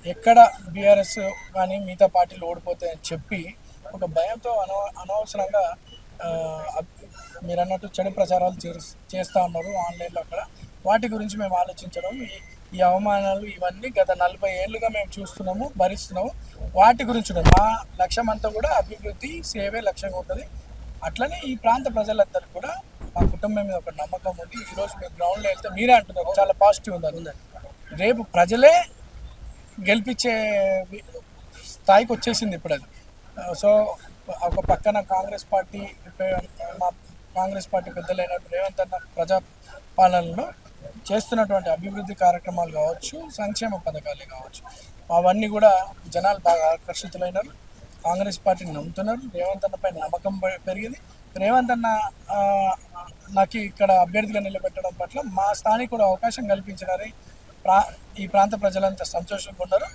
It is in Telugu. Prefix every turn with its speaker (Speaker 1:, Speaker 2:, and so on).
Speaker 1: ఎక్కడ బీఆర్ఎస్ కానీ మిగతా పార్టీలు ఓడిపోతాయని చెప్పి ఒక భయంతో అనవసరంగా ఆ, మీరు అన్నట్టు చెడు ప్రచారాలు చేస్తూ ఉన్నారు ఆన్లైన్లో అక్కడ. వాటి గురించి మేము ఆలోచించడం, ఈ అవమానాలు ఇవన్నీ గత 40 ఏళ్ళుగా మేము చూస్తున్నాము, భరిస్తున్నాము. వాటి గురించి మా లక్ష్యం అంతా కూడా అభివృద్ధి, సేవే లక్ష్యంగా ఉంటుంది. అట్లనే ఈ ప్రాంత ప్రజలందరికీ కూడా మా కుటుంబం మీద ఒక నమ్మకం ఉంది. ఈరోజు మీరు గ్రౌండ్లో వెళ్తే మీరే అంటున్నారు చాలా పాజిటివ్ ఉంది. రేపు ప్రజలే గెలిపించే స్థాయికి వచ్చేసింది ఇప్పుడు అది. సో ఒక పక్కన కాంగ్రెస్ పార్టీ, మా కాంగ్రెస్ పార్టీ పెద్దలైన రేవంత్ అన్న ప్రజా పాలనలో చేస్తున్నటువంటి అభివృద్ధి కార్యక్రమాలు కావచ్చు, సంక్షేమ పథకాలే కావచ్చు, అవన్నీ కూడా జనాలు బాగా ఆకర్షితులైనారు. కాంగ్రెస్ పార్టీని నమ్ముతున్నారు. రేవంత్ అన్న పైన నమ్మకం పెరిగింది. రేవంత్ అన్న నాకు ఇక్కడ అభ్యర్థిగా నిలబెట్టడం పట్ల మా స్థానికుడు అవకాశం కల్పించినారని ఈ ప్రాంత ప్రజలంతా సంతోషంగా ఉన్నారు.